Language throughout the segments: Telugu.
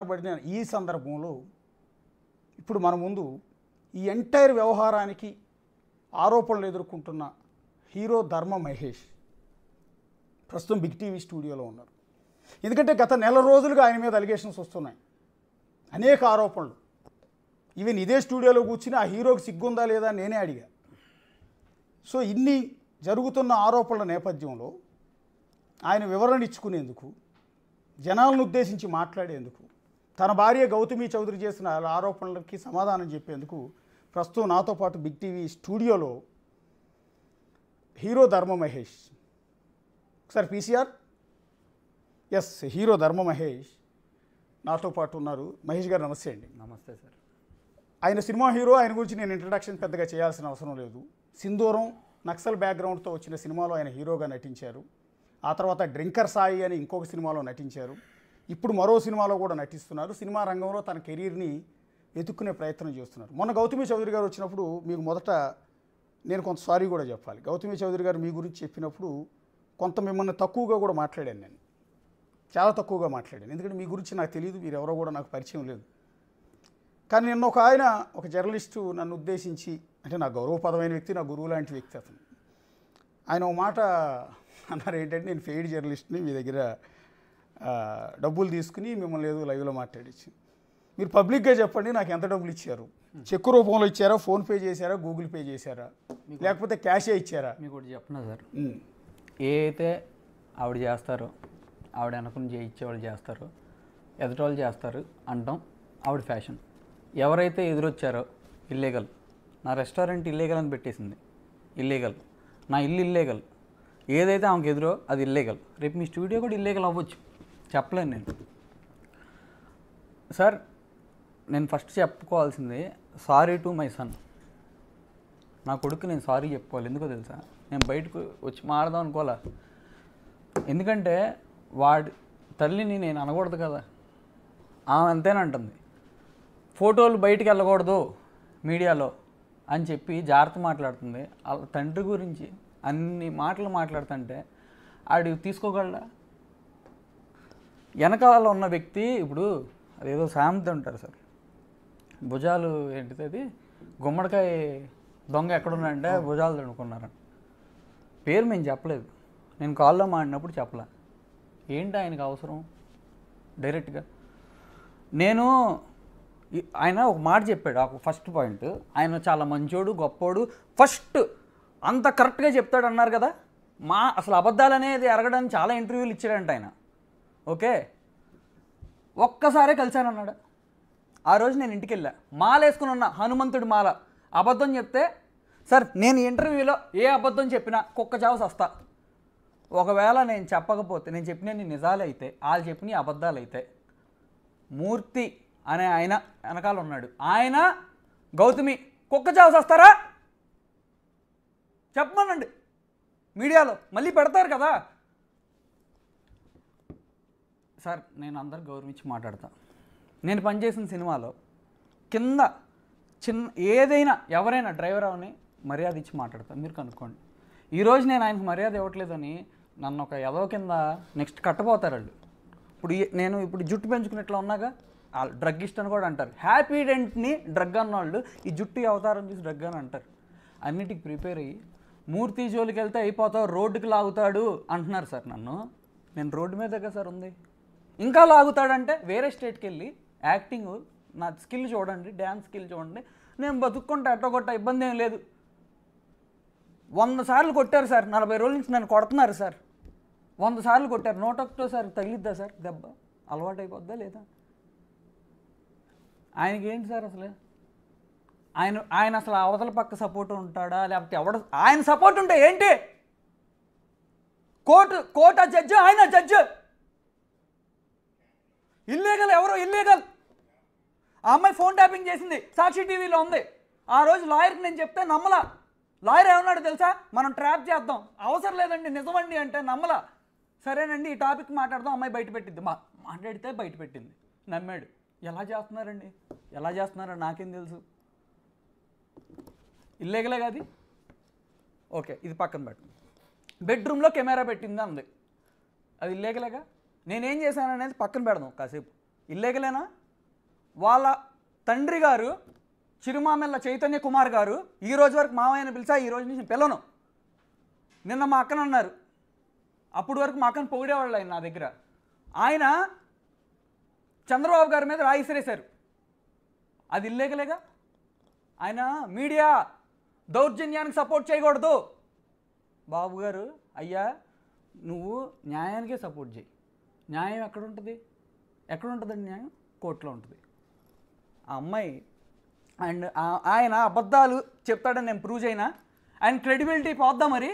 పడిన ఈ సందర్భంలో ఇప్పుడు మన ముందు ఈ ఎంటైర్ వ్యవహారానికి ఆరోపణలు ఎదుర్కొంటున్న హీరో ధర్మ మహేష్ ప్రస్తుతం బిగ్ టీవీ స్టూడియోలో ఉన్నారు. ఎందుకంటే గత నెల రోజులుగా ఆయన మీద అలిగేషన్స్ వస్తున్నాయి, అనేక ఆరోపణలు. ఈవెన్ ఇదే స్టూడియోలో కూర్చుని ఆ హీరోకి సిగ్గుందా లేదా నేనే అడిగా. సో ఇన్ని జరుగుతున్న ఆరోపణల నేపథ్యంలో ఆయన వివరణ ఇచ్చుకునేందుకు, జనాలను ఉద్దేశించి మాట్లాడేందుకు, తన భార్య గౌతమి చౌదరి చేసిన ఆరోపణలకి సమాధానం చెప్పేందుకు ప్రస్తుతం నాతో పాటు బిగ్ టీవీ స్టూడియోలో హీరో ధర్మ మహేష్. ఒకసారి పీసీఆర్. ఎస్, హీరో ధర్మ మహేష్ నాతో పాటు ఉన్నారు. మహేష్ గారు నమస్తే అండి. నమస్తే సార్. ఆయన సినిమా హీరో, ఆయన గురించి నేను ఇంట్రడక్షన్ పెద్దగా చేయాల్సిన అవసరం లేదు. సింధూరం నక్సల్ బ్యాక్గ్రౌండ్తో వచ్చిన సినిమాలో ఆయన హీరోగా నటించారు. ఆ తర్వాత డ్రింకర్ సాయి అని ఇంకొక సినిమాలో నటించారు. ఇప్పుడు మరో సినిమాలో కూడా నటిస్తున్నారు. సినిమా రంగంలో తన కెరీర్ని వెతుక్కునే ప్రయత్నం చేస్తున్నారు. మొన్న గౌతమి చౌదరి గారు వచ్చినప్పుడు మీకు మొదట నేను కొంత సారీ కూడా చెప్పాలి. గౌతమి చౌదరి గారు మీ గురించి చెప్పినప్పుడు కొంత మిమ్మల్ని తక్కువగా కూడా మాట్లాడాను. నేను చాలా తక్కువగా మాట్లాడాను, ఎందుకంటే మీ గురించి నాకు తెలియదు, మీరు ఎవరో కూడా నాకు పరిచయం లేదు. కానీ నిన్న ఒక జర్నలిస్టు నన్ను ఉద్దేశించి, అంటే నా గౌరవపదమైన వ్యక్తి, నా గురువు లాంటి వ్యక్తి అతను, ఆయన ఒక మాట అన్నారు. ఏంటంటే, నేను ఫెయిడ్ జర్నలిస్ట్ని, మీ దగ్గర డబ్బులు తీసుకుని మిమ్మల్ని ఏదో లైవ్లో మాట్లాడించి, మీరు పబ్లిక్గా చెప్పండి నాకు ఎంత డబ్బులు ఇచ్చారు, చెక్ రూపంలో ఇచ్చారా, ఫోన్పే చేశారా, గూగుల్ పే చేశారా, లేకపోతే క్యాషే ఇచ్చారా? మీకు ఒకటి చెప్పనా సార్, ఏ అయితే ఆవిడ చేస్తారో, ఆవిడ అనుకుని చేయించేవాళ్ళు చేస్తారో, ఎదుటోళ్ళు చేస్తారు అంటాం ఆవిడ ఫ్యాషన్. ఎవరైతే ఎదురొచ్చారో ఇల్లీగల్, నా రెస్టారెంట్ ఇల్లీగల్ అని పెట్టేసింది, ఇల్లీగల్, నా ఇల్లు ఇల్లీగల్, ఏదైతే ఆమెకు ఎదురో అది ఇల్లీగల్. రేపు మీ స్టూడియో కూడా ఇల్లీగల్ అవ్వచ్చు, చెప్పలేను నేను. సార్, నేను ఫస్ట్ చెప్పుకోవాల్సింది సారీ టు మై సన్. నా కొడుకు నేను సారీ చెప్పుకోవాలి. ఎందుకో తెలుసా, నేను బయటకు వచ్చి మాడదాం అనుకోవాలా. ఎందుకంటే వాడి తల్లిని నేను అనకూడదు కదా, ఆమె అంతేనంటుంది. ఫోటోలు బయటికి వెళ్ళకూడదు మీడియాలో అని చెప్పి జాగ్రత్త మాట్లాడుతుంది. వాళ్ళ తండ్రి గురించి అన్ని మాటలు మాట్లాడుతుంటే ఆడు తీసుకోగలడా? వెనకాల ఉన్న వ్యక్తి, ఇప్పుడు అదేదో సామెత ఉంటారు సార్, భుజాలు ఏంటిది అది, గుమ్మడికాయ దొంగ ఎక్కడున్నాడంటే భుజాలు తడుకున్నారని. పేరు మేము చెప్పలేదు, నేను కాల్లో మాడినప్పుడు చెప్పలే. ఏంటి ఆయనకు అవసరం డైరెక్ట్గా? నేను ఆయన ఒక మాట చెప్పాడు, ఫస్ట్ పాయింట్, ఆయన చాలా మంచోడు, గొప్పోడు, ఫస్ట్ అంత కరెక్ట్గా చెప్తాడు అన్నారు కదా. అసలు అబద్ధాలు అనేది ఎరగడానికి చాలా ఇంటర్వ్యూలు ఇచ్చాడంట ఆయన. ఓకే, ఒక్కసారే కలిశానన్నాడు. ఆ రోజు నేను ఇంటికి వెళ్ళా, మాల వేసుకుని ఉన్నా, హనుమంతుడి మాల. అబద్ధం చెప్తే, సార్ నేను ఇంటర్వ్యూలో ఏ అబద్ధం చెప్పినా కుక్క చావు సస్తా. ఒకవేళ నేను చెప్పకపోతే, నేను చెప్పినవి నిజాలు అయితే, వాళ్ళు చెప్పినవి అబద్ధాలు అయితే, మూర్తి అనే ఆయన వెనకాల ఉన్నాడు, ఆయన గౌతమి కుక్క చావు సస్తారా చెప్పమనండి, మీడియాలో మళ్ళీ పెడతారు కదా. సార్, నేను అందరు గౌరవించి మాట్లాడతా. నేను పనిచేసిన సినిమాలో కింద చిన్న ఏదైనా ఎవరైనా డ్రైవర్ అవని మర్యాద ఇచ్చి మాట్లాడతాను, మీరు కనుక్కోండి. ఈరోజు నేను ఆయనకు మర్యాద ఇవ్వట్లేదని నన్ను ఒక ఎదవ కింద నెక్స్ట్ కట్టబోతారు వాళ్ళు. ఇప్పుడు జుట్టు పెంచుకున్నట్లు ఉన్నాగా, డ్రగ్గిస్ట్ అని కూడా అంటారు. హ్యాపీ డెంట్ని డ్రగ్ అన్నవాళ్ళు ఈ జుట్టు అవతారం చూసి డ్రగ్ అని అంటారు. అన్నిటికి ప్రిపేర్ అయ్యి మూర్తి జోలికి వెళ్తే అయిపోతావు, రోడ్డుకి లాగుతాడు అంటున్నారు సార్ నన్ను. నేను రోడ్డు మీదగా సార్ ఉంది, ఇంకా లాగుతాడంటే వేరే స్టేట్కి వెళ్ళి యాక్టింగ్, నా స్కిల్ చూడండి, డ్యాన్స్ స్కిల్ చూడండి, నేను బతుక్కుంటా, ఎట్టో కొట్ట, ఇబ్బంది ఏం లేదు. 100 సార్లు కొట్టారు సార్, 40 రోజుల నుంచి నన్ను కొడుతున్నారు సార్. 100 సార్లు కొట్టారు, 101 తగిలిద్దా సార్ దెబ్బ? అలవాటు అయిపోద్దా లేదా? ఆయనకి ఏంటి సార్ అసలు? ఆయన అసలు అవతల పక్క సపోర్ట్ ఉంటాడా, లేకపోతే ఆయన సపోర్ట్ ఉంటే ఏంటి? కోర్టు జడ్జి, ఆయన జడ్జి. ఇల్లీగల్, ఎవరో ఇల్లీగల్. ఆ అమ్మాయి ఫోన్ ట్యాపింగ్ చేసింది, సాక్షి టీవీలో ఉంది. ఆ రోజు లాయర్కి నేను చెప్తే నమ్మలా. లాయర్ ఏమన్నాడు తెలుసా, మనం ట్రాప్ చేద్దాం, అవసరం లేదండి నిజమండి అంటే నమ్మలా. సరేనండి ఈ టాపిక్ మాట్లాడదాం, అమ్మాయి బయట పెట్టింది, మాట్లాడితే బయట పెట్టింది, నమ్మాడు. ఎలా చేస్తున్నారండి, ఎలా చేస్తున్నారో నాకేం తెలుసు. ఇల్లీగలే కాదు. ఓకే, ఇది పక్కన పెట్టు. బెడ్రూమ్లో కెమెరా పెట్టిందా ఉంది, అది ఇల్లీగలేగా. నేనేం చేశాను అనేది పక్కన పెడదాం కాసేపు. ఇల్లీగలేనా? వాళ్ళ తండ్రి గారు చిరుమామెల్ల చైతన్య కుమార్ గారు ఈ రోజు వరకు మామయ్యని పిలిచా, ఈ రోజు నుంచి పిల్లను. నిన్న మా అక్కన అన్నారు, అప్పుడు వరకు మా అక్కను పొగిడేవాళ్ళు ఆయన నా దగ్గర. ఆయన చంద్రబాబు గారి మీద రాయి విసిరేశారు, అది ఇల్లీగలేగా? ఆయన మీడియా దౌర్జన్యానికి సపోర్ట్ చేయకూడదు. బాబు గారు, అయ్యా నువ్వు న్యాయానికే సపోర్ట్ చేయి. న్యాయం ఎక్కడుంటుంది? ఎక్కడుంటుందండి న్యాయం? కోర్టులో ఉంటుంది. ఆ అమ్మాయి అండ్ ఆయన అబద్ధాలు చెప్తాడని నేను ప్రూవ్ చేయనా? ఆయన క్రెడిబిలిటీ పోద్దా మరి?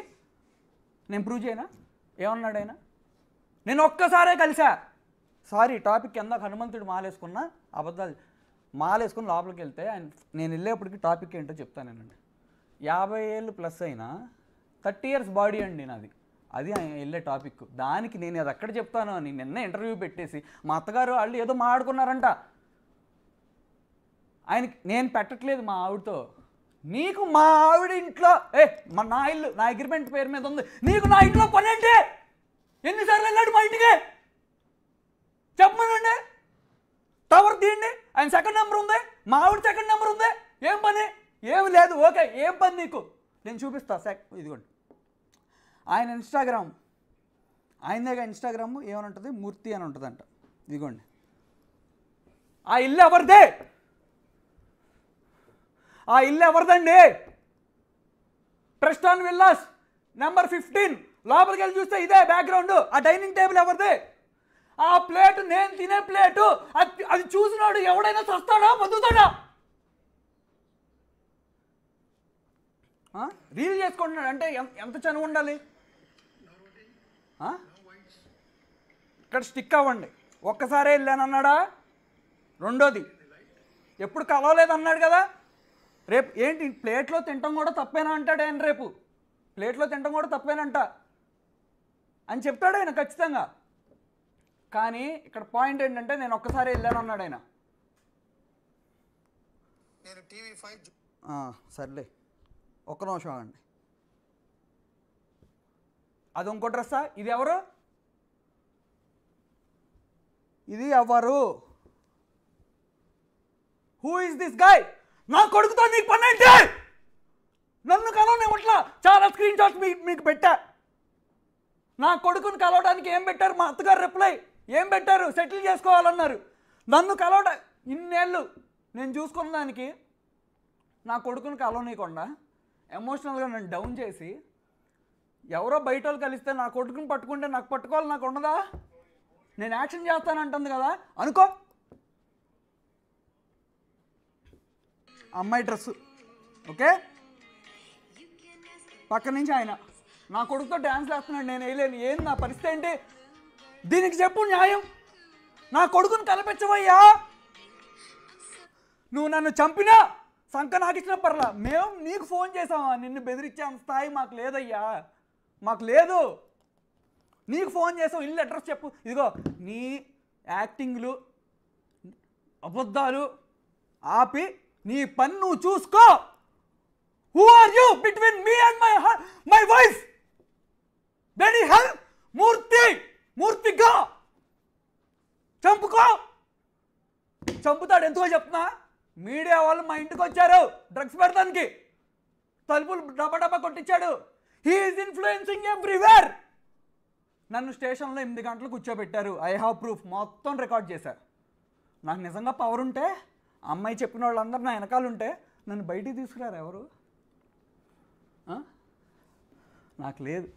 నేను ప్రూవ్ చేయనా? ఏమన్నాడు ఆయన? నేను ఒక్కసారే కలిసా. సారీ, టాపిక్ కింద హనుమంతుడు మాలేసుకున్న అబద్ధాలు మాలేసుకుని లోపలికి వెళ్తే ఆయన నేను వెళ్ళేప్పటికి టాపిక్ ఏంటో చెప్తానేనండి. 50 ఏళ్ళు ప్లస్ అయినా 30 years బాడీ అండి నాది. అది ఆయన వెళ్ళే టాపిక్. దానికి నేను అది ఎక్కడ చెప్తాను అని నిన్న ఇంటర్వ్యూ పెట్టేసి మా అత్తగారు వాళ్ళు ఏదో మాట్లాడుకున్నారంట. ఆయనకి నేను పెట్టట్లేదు మా ఆవిడతో. నీకు మా ఆవిడ ఇంట్లో నా ఇల్లు నా అగ్రిమెంట్ పేరు మీద ఉంది, నీకు నా ఇంట్లో పని ఏంటి? ఎన్నిసార్లు వెళ్ళాడు మా ఇంటికి చెప్పమనండి. టవర్ తీయండి, ఆయన సెకండ్ నెంబర్ ఉంది, మా ఆవిడ సెకండ్ నెంబర్ ఉంది. ఏం పని? ఏమి లేదు. ఓకే, ఏం పని నీకు? నేను చూపిస్తా. ఇదిగోండి ఆయన ఇన్స్టాగ్రామ్, ఆయనదేగా ఇన్స్టాగ్రామ్. ఏమని మూర్తి అని ఉంటుందంట. ఇదిగోండి ఆ ఇల్లు ఎవరిదే? ఆ ఇల్లు ఎవరిదండి? ప్రెస్టాన్ విల్లాస్ నెంబర్ 15. లోపలికి వెళ్ళి చూస్తే ఇదే బ్యాక్గ్రౌండ్. ఆ డైనింగ్ టేబుల్ ఎవరిదే? ఆ ప్లేటు నేను తినే ప్లేటు. అది చూసినాడు ఎవడైనా చస్తాడా బతుకుతాడా? రీల్ చేసుకుంటున్నాడు అంటే ఎంత చనువు ఉండాలి? ఇక్కడ స్టిక్ అవ్వండి. ఒక్కసారే వెళ్ళానన్నాడా? రెండోది ఎప్పుడు కలవలేదన్నాడు కదా. రేపు ఏంటి ప్లేట్లో తినటం కూడా తప్పేనా అంటాడు ఆయన. రేపు ప్లేట్లో తినటం కూడా తప్పేనంట అని చెప్తాడు ఆయన ఖచ్చితంగా. కానీ ఇక్కడ పాయింట్ ఏంటంటే నేను ఒక్కసారి వెళ్ళాను అన్నాడు ఆయన. సర్లే ఒక్క నిమిషం అండి. అది ఇంకో డ్రెస్సా? ఇది ఎవరు? ఇది ఎవరు? Who is this guy? నా కొడుకుతో నీకు పని ఏంటి? నన్ను కలవనివ్వట్లా. చాలా స్క్రీన్ షాట్స్ మీకు పెట్టా. నా కొడుకుని కలవడానికి ఏం పెట్టారు? మా అత్తగారు రిప్లై ఏం పెట్టారు? సెటిల్ చేసుకోవాలన్నారు. నన్ను కలవడ ఇన్నేళ్ళు నేను చూసుకున్న దానికి నా కొడుకుని కలవనీయకుండా ఎమోషనల్గా నన్ను డౌన్ చేసి ఎవరో బయట వాళ్ళు కలిస్తే నా కొడుకుని పట్టుకుంటే నాకు పట్టుకోవాలి నాకు ఉండదా? నేను యాక్షన్ చేస్తానంటుంది కదా అనుకో. అమ్మాయి డ్రెస్సు ఓకే, పక్క నుంచి ఆయన నా కొడుకుతో డ్యాన్స్ వేస్తున్నాడు, నేను వేయలేను. ఏంది నా పరిస్థితి ఏంటి? దీనికి చెప్పు న్యాయం. నా కొడుకుని కల్పించవయ్యా. నువ్వు నన్ను చంపినా సంక నాకు ఇచ్చిన పర్లా, మేము నీకు ఫోన్ చేసామా? నిన్ను బెదిరించే స్థాయి మాకు లేదయ్యా, మాకు లేదు. నీకు ఫోన్ చేసావు, ఇల్లు అడ్రస్ చెప్పు. ఇదిగో నీ యాక్టింగ్లు అబద్ధాలు ఆపి నీ పని నువ్వు చూసుకో. Who are you between me and my wife? డెనీ హెల్ మూర్తిగా చంపుకో. చంపుతాడు. ఎందుకో చెప్తున్నా, మీడియా వాళ్ళు మా ఇంటికి వచ్చారు డ్రగ్స్ పెడతానికి, తలుపులు డబ్బా కొట్టించాడు. He is influencing everywhere. నన్ను స్టేషన్లో 8 గంటలు కూర్చోబెట్టారు. I have proof. మొత్తం రికార్డ్ చేశారు. నాకు నిజంగా పవర్ ఉంటే, అమ్మాయి చెప్పిన వాళ్ళందరూ నా వెనకాల ఉంటే నన్ను బయటికి తీసుకురారు ఎవరు? నాకు లేదు.